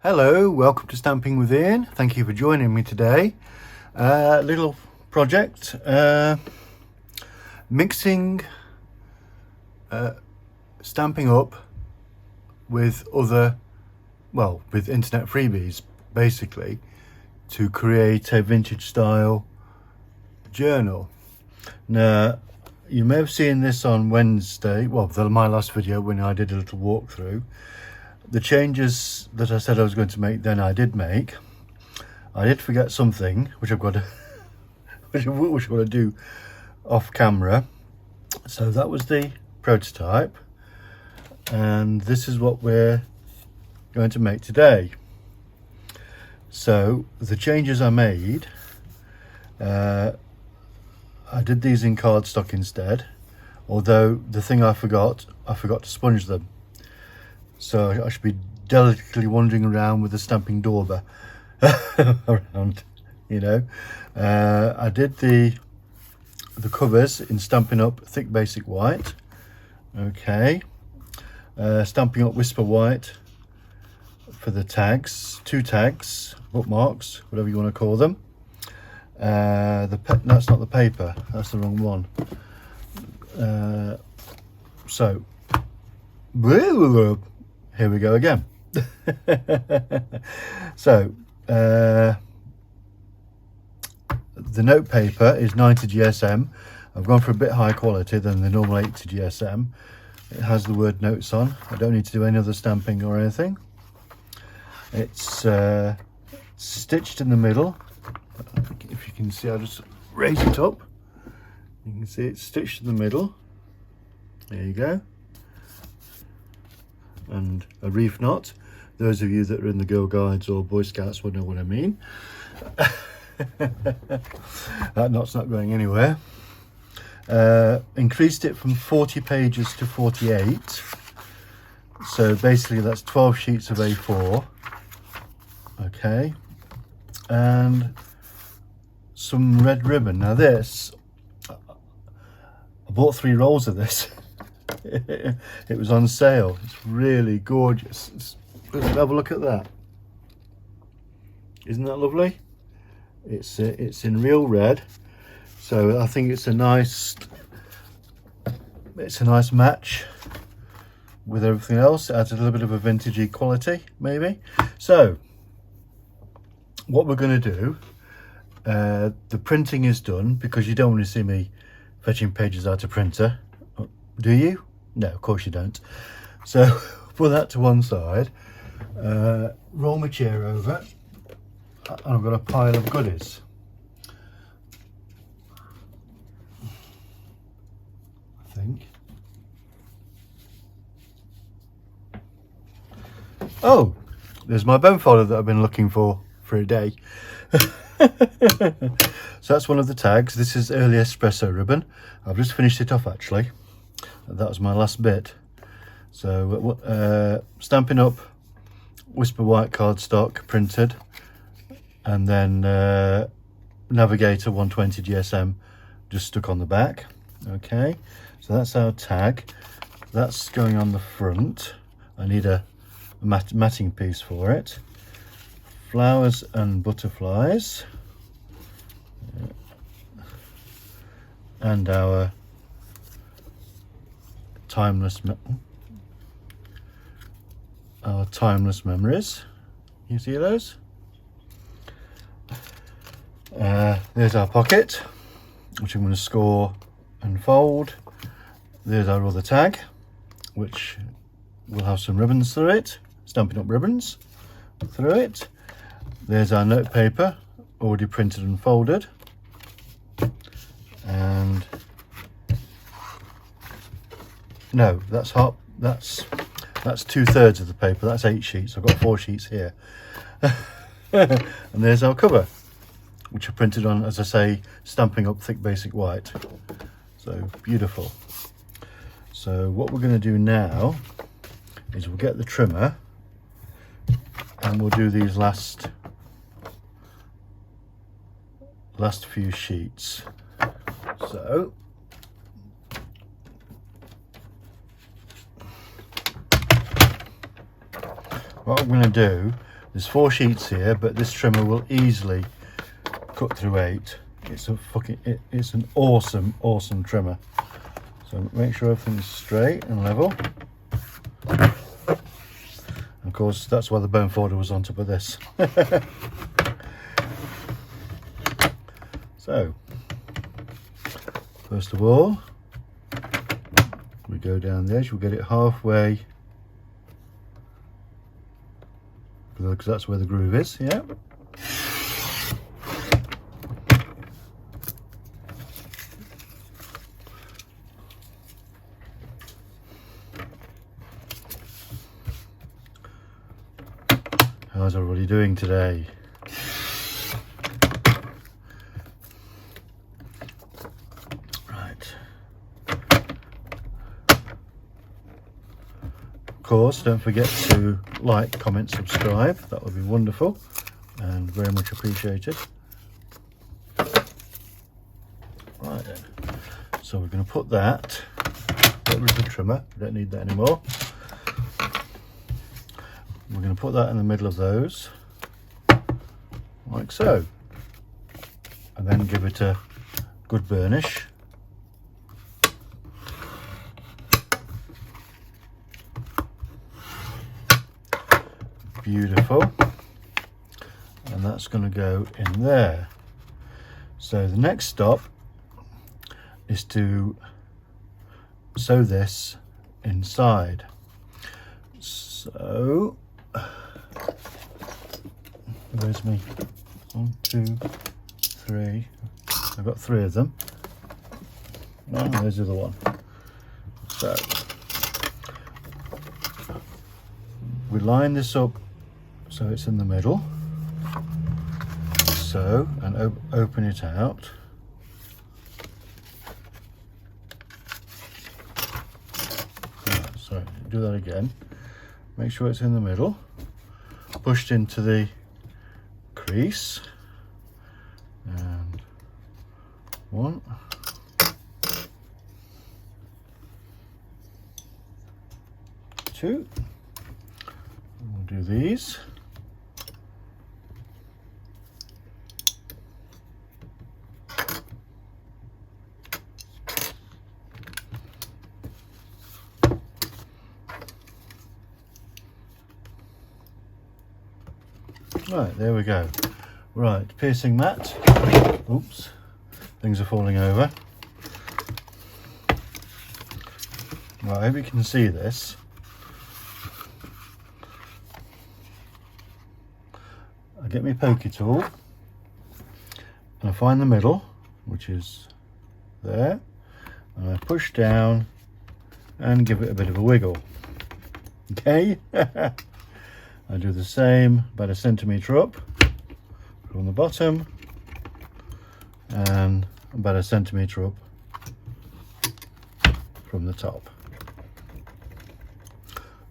Hello, welcome to Stamping with Ian. Thank you for joining me today. Little project, mixing Stampin' Up with with internet freebies, basically, to create a vintage style journal. Now, you may have seen this on Wednesday, my last video when I did a little walkthrough. The changes that I said I was going to make then I did make. I did forget something which I've got to which I've got to do off camera. So that was the prototype, and this is what we're going to make today. So the changes I made, I did these in cardstock instead, although the thing I forgot to sponge them. So I should be delicately wandering around with a stamping dauber around, you know. I did the covers in Stampin' Up Thick Basic White. Okay. Stampin' Up Whisper White for the tags, 2 tags, bookmarks, whatever you want to call them. That's not the paper, that's the wrong one. So here we go again. So the note paper is 90 GSM. I've gone for a bit higher quality than the normal 80 GSM. It has the word notes on. I don't need to do any other stamping or anything. It's stitched in the middle. If you can see, I'll just raise it up. You can see it's stitched in the middle. There you go. And a reef knot. Those of you that are in the Girl Guides or Boy Scouts will know what I mean. That knot's not going anywhere. Increased it from 40 pages to 48. So basically that's 12 sheets of A4. Okay. And some red ribbon. Now this, I bought 3 rolls of this. It was on sale. It's really gorgeous. Let's have a look at that. Isn't that lovely? It's in real red, so I think it's a nice match with everything else. It adds a little bit of a vintagey quality, maybe. So what we're going to do, the printing is done, because you don't want to see me fetching pages out of printer, do you? No, of course you don't. So put that to one side, roll my chair over, and I've got a pile of goodies. I think. Oh, there's my bone folder that I've been looking for a day. So that's one of the tags. This is early espresso ribbon. I've just finished it off actually. That was my last bit. So Stampin' Up Whisper White cardstock printed, and then Navigator 120 GSM just stuck on the back. Okay, so that's our tag. That's going on the front. I need a matting piece for it. Flowers and butterflies, and our timeless memories. You see those? There's our pocket, which I'm going to score and fold. There's our other tag, which will have some ribbons through it, Stampin' Up ribbons through it. There's our note paper, already printed and folded. And no, that's hot. That's 2/3 of the paper. That's 8 sheets. I've got 4 sheets here. And there's our cover, which are printed on, as I say, Stampin' Up Thick Basic White. So beautiful. So what we're going to do now is we'll get the trimmer and we'll do these last few sheets. So what I'm going to do, There's 4 sheets here, but this trimmer will easily cut through 8. It's it's an awesome trimmer. So make sure everything's straight and level. Of course, that's why the bone folder was on top of this. So, first of all, we go down the edge, we'll get it halfway, because that's where the groove is, yeah. How's everybody doing today? Right. Of course, don't forget to like, comment, subscribe. That would be wonderful and very much appreciated. Right then. So we're going to put that. Get rid of the trimmer. We don't need that anymore. We're going to put that in the middle of those, like so, and then give it a good burnish. Beautiful. And that's going to go in there. So the next stop is to sew this inside. So where's me? 1, 2, 3. I've got 3 of them. Oh, there's the other one. So we line this up so it's in the middle. So, and open it out. Oh, sorry, do that again. Make sure it's in the middle. Pushed into the crease. And 1. 2. We'll do these. Right, there we go. Right, piercing mat. Oops, things are falling over. Right, I hope you can see this. I get my pokey tool and I find the middle, which is there, and I push down and give it a bit of a wiggle. Okay. I do the same, about 1 centimetre up from the bottom and about 1 centimetre up from the top.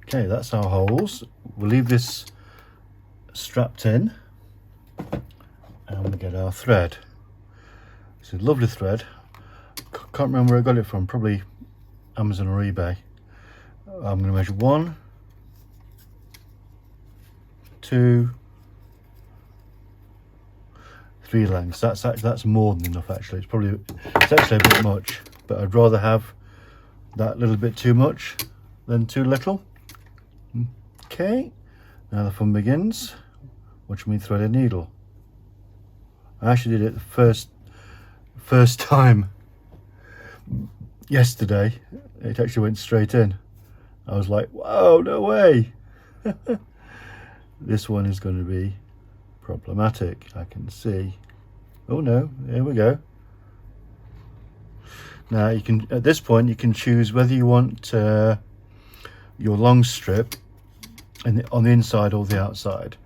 Okay, that's our holes. We'll leave this strapped in and we get our thread. It's a lovely thread. Can't remember where I got it from, probably Amazon or eBay. I'm going to measure 1, 2, 3 lengths. That's more than enough actually. It's actually a bit much, but I'd rather have that little bit too much than too little. Okay, now the fun begins. Watch me thread a needle. I actually did it the first time yesterday. It actually went straight in. I was like, whoa, no way. This one is going to be problematic, I can see. Oh no, there we go. Now you can, at this point, you can choose whether you want your long strip on the inside or the outside.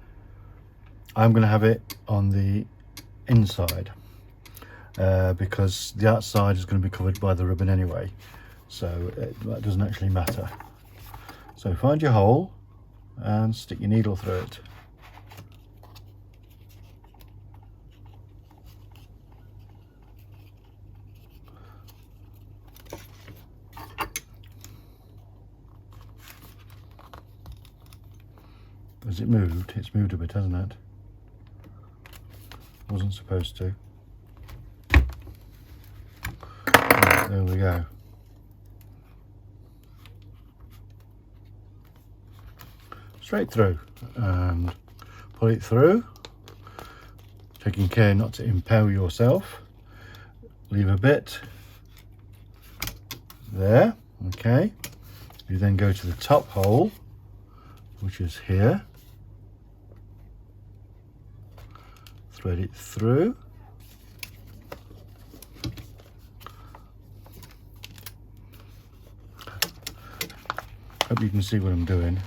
I'm going to have it on the inside because the outside is going to be covered by the ribbon anyway, so that doesn't actually matter. So find your hole and stick your needle through it. Has it moved? It's moved a bit, hasn't it? Wasn't supposed to. Right, there we go. Straight through, and pull it through, taking care not to impale yourself. Leave a bit there. Okay, you then go to the top hole, which is here, thread it through, hope you can see what I'm doing.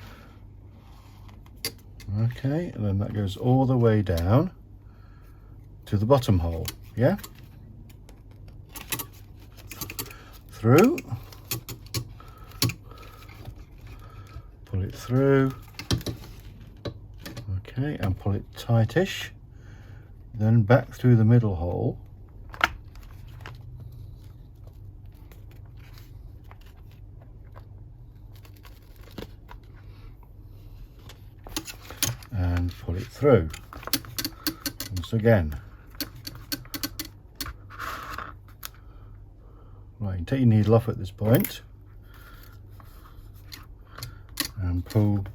Okay, and then that goes all the way down to the bottom hole, yeah? Through, pull it through, okay, and pull it tightish, then back through the middle hole, and pull it through once again. Right, you take your needle off at this point and pull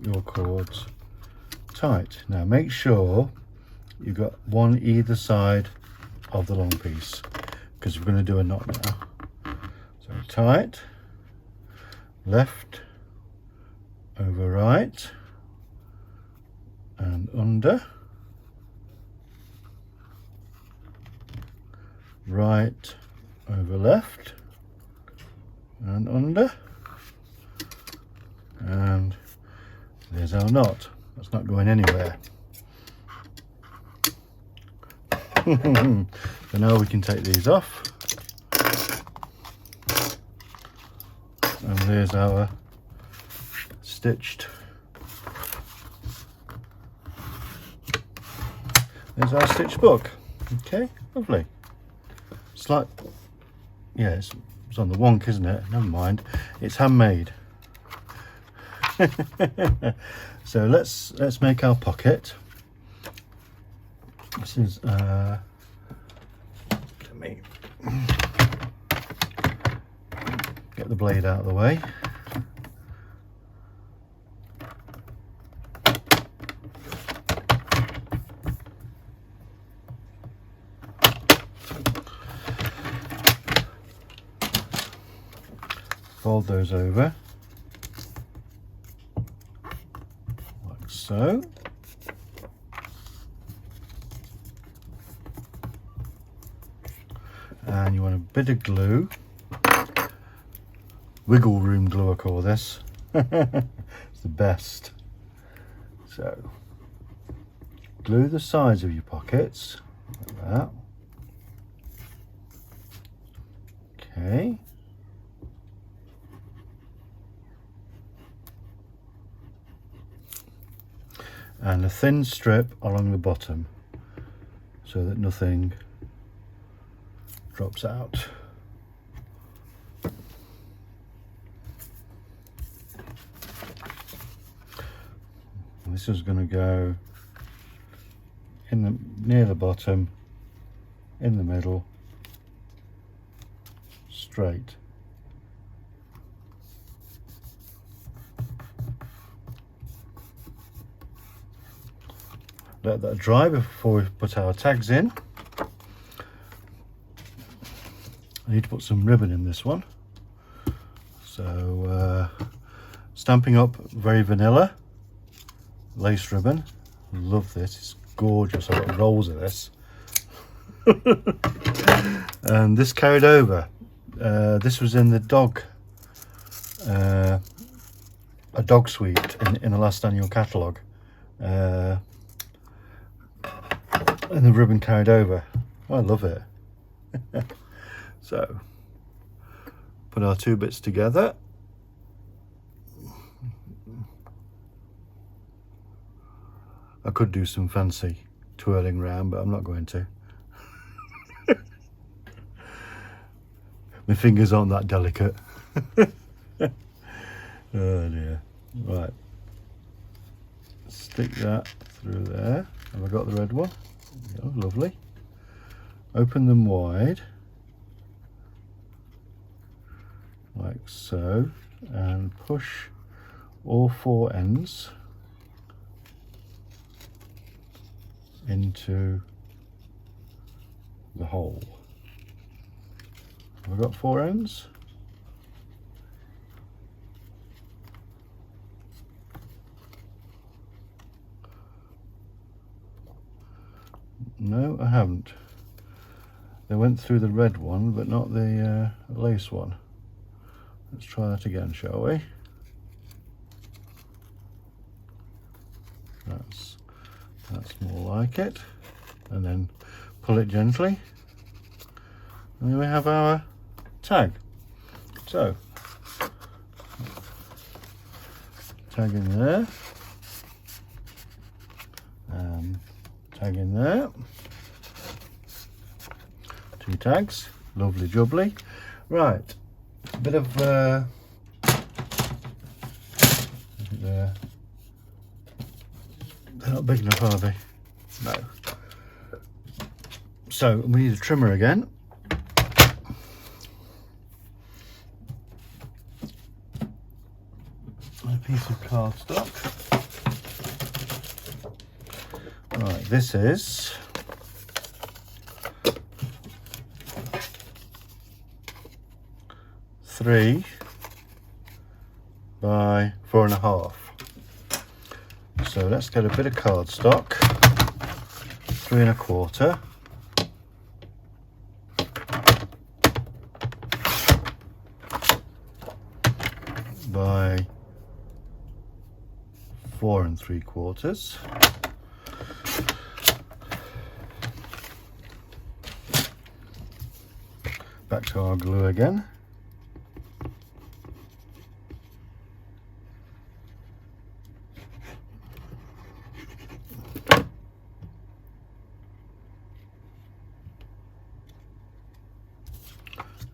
your cords tight. Now make sure you've got one either side of the long piece, because we're going to do a knot now. So tight, left over right, and under, right over left, and under, and there's our knot. That's not going anywhere. So now we can take these off, and there's our stitched, there's our stitch book. Okay, lovely. It's like, yeah, it's on the wonk, isn't it? Never mind, it's handmade. So let's make our pocket. This is let me get the blade out of the way. Fold those over like so. And you want a bit of glue, wiggle room glue I call this. It's the best. So glue the sides of your pockets like that. Okay. And a thin strip along the bottom so that nothing drops out. And this is going to go in the near the bottom, in the middle, straight. Let that dry before we put our tags in. I need to put some ribbon in this one. So Stampin Up very vanilla lace ribbon. Love this, it's gorgeous. I've got rolls of this. And this carried over. This was in the dog, a dog suite in the last annual catalogue. And the ribbon carried over. I love it. So put our two bits together. I could do some fancy twirling round, but I'm not going to. My fingers aren't that delicate. Oh dear. Right. stick that through there. Have I got the red one? Oh, lovely. Open them wide, like so, and push all 4 ends into the hole. Have I got 4 ends? No, I haven't. They went through the red one, but not the lace one. Let's try that again, shall we? That's more like it. And then pull it gently. And then we have our tag. So, tag in there. And tag in there. 2 tags. Lovely jubbly. Right. A bit of there. They're not big enough, are they? No. So we need a trimmer again. A piece of cardstock. Right, this is 3 by 4.5. So let's get a bit of cardstock, 3 1/4. By 4 3/4. Back to our glue again.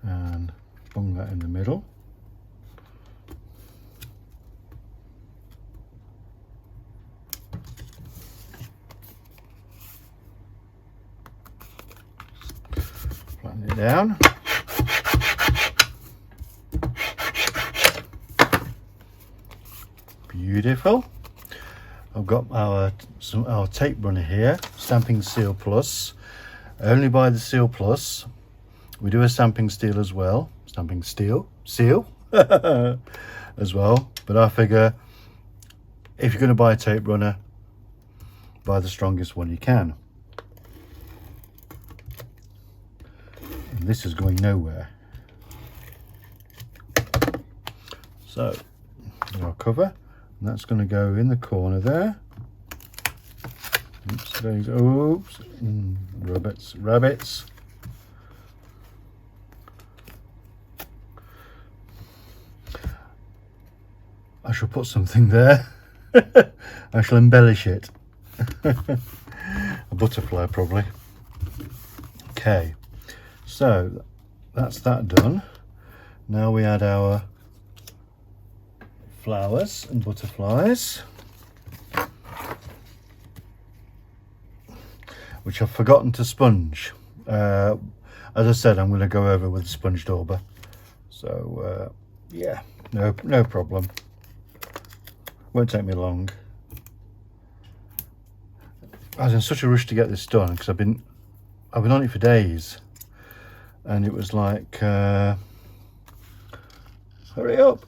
And bung that in the middle. Flatten it down. Beautiful. I've got our tape runner here, Stamping Seal Plus. I only buy the Seal Plus. We do a stamping steel as well. Stamping seal as well. But I figure if you're going to buy a tape runner, buy the strongest one you can. And this is going nowhere. So our cover, and that's going to go in the corner there. Oops, there you go. Oops, rabbits. I shall put something there. I shall embellish it. A butterfly probably. Okay, so that's that done. Now we add our flowers and butterflies, which I've forgotten to sponge. As I said, I'm going to go over with a sponge dauber. So yeah, no problem. Won't take me long. I was in such a rush to get this done because I've been on it for days, and it was like, hurry up.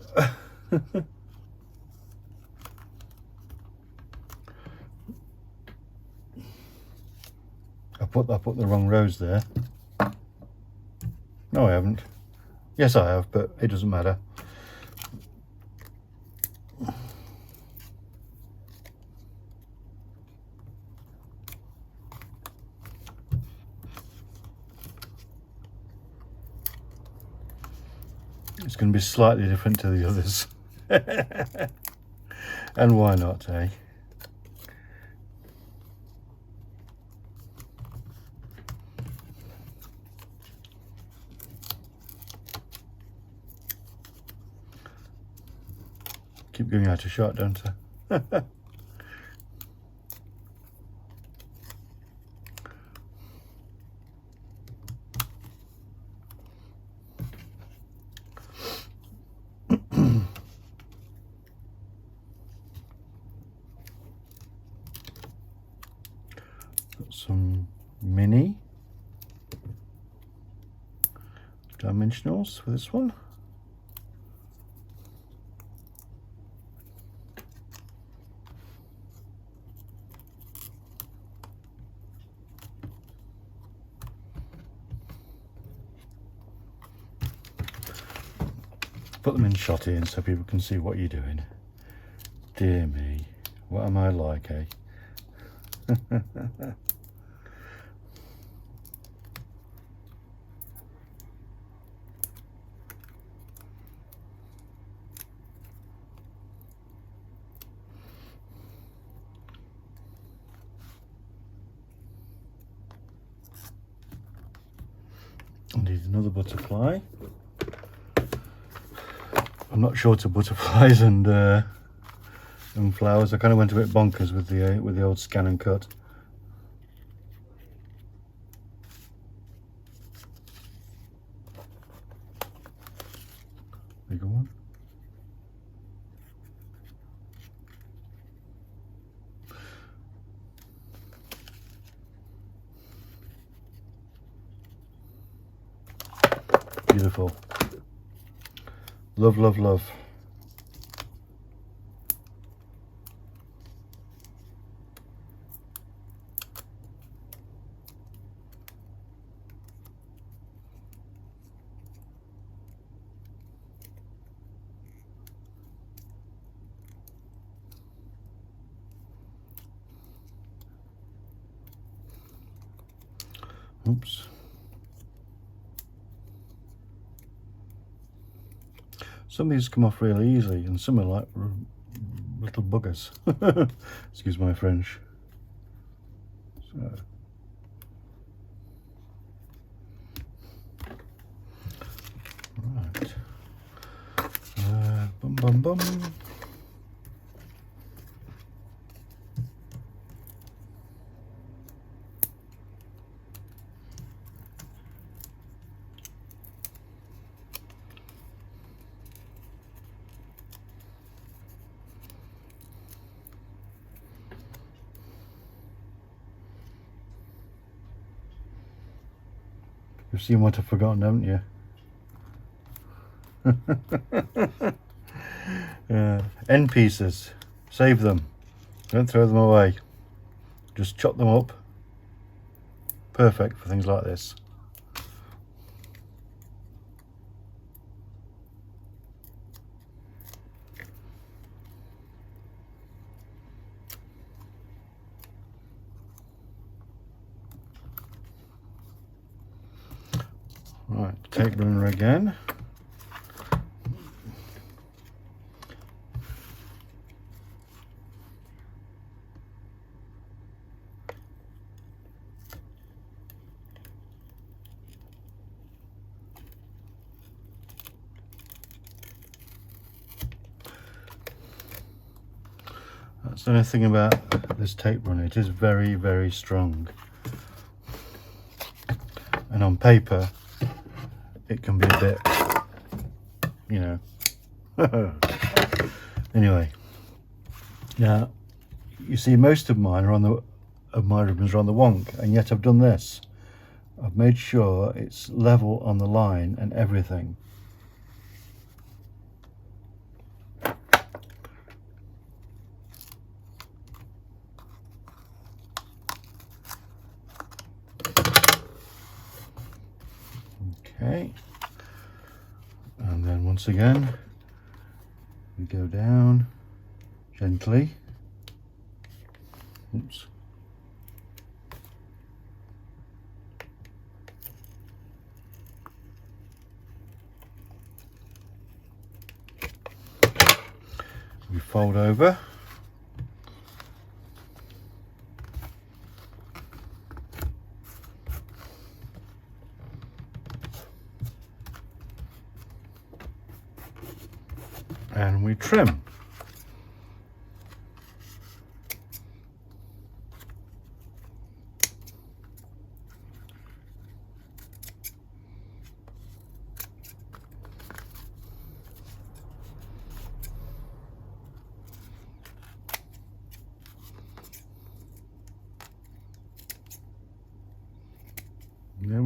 I put the wrong rose there. No, I haven't. Yes, I have, but it doesn't matter. It's going to be slightly different to the others. And why not, eh? Keep going out of shot, don't I? some mini dimensionals for this one. Put them in shot in so people can see what you're doing. Dear me, what am I like, eh? I need another butterfly. I'm not short of butterflies and flowers. I kind of went a bit bonkers with the old scan and cut. Bigger one. Beautiful. Love, love, love. Oops. Some of these come off really easily, and some are like little buggers. Excuse my French. So. Right. Bum bum bum. You've seen what I've forgotten, haven't you? End pieces. Save them. Don't throw them away. Just chop them up. Perfect for things like this. Right, tape runner again. That's the only thing about this tape runner, it is very, very strong. And on paper, it can be a bit, you know. Anyway, now you see most of mine are on the my ribbons are on the wonk, and yet I've done this. I've made sure it's level on the line and everything. Okay, and then once again we go down gently. Oops. We fold over. And we trim.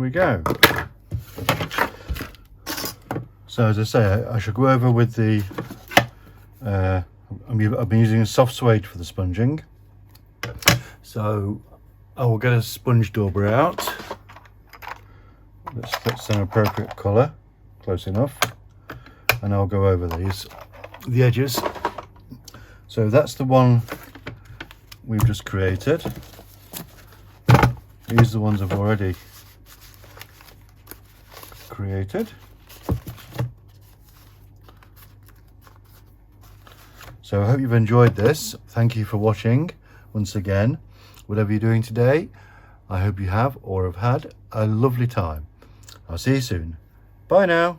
we go. So as I say, I should go over with the I've been using a soft suede for the sponging, so I will get a sponge dauber out. That's an appropriate colour, close enough, and I'll go over the edges. So that's the one we've just created. These are the ones I've already created. So I hope you've enjoyed this. Thank you for watching once again. Whatever you're doing today, I hope you have or have had a lovely time. I'll see you soon. Bye now.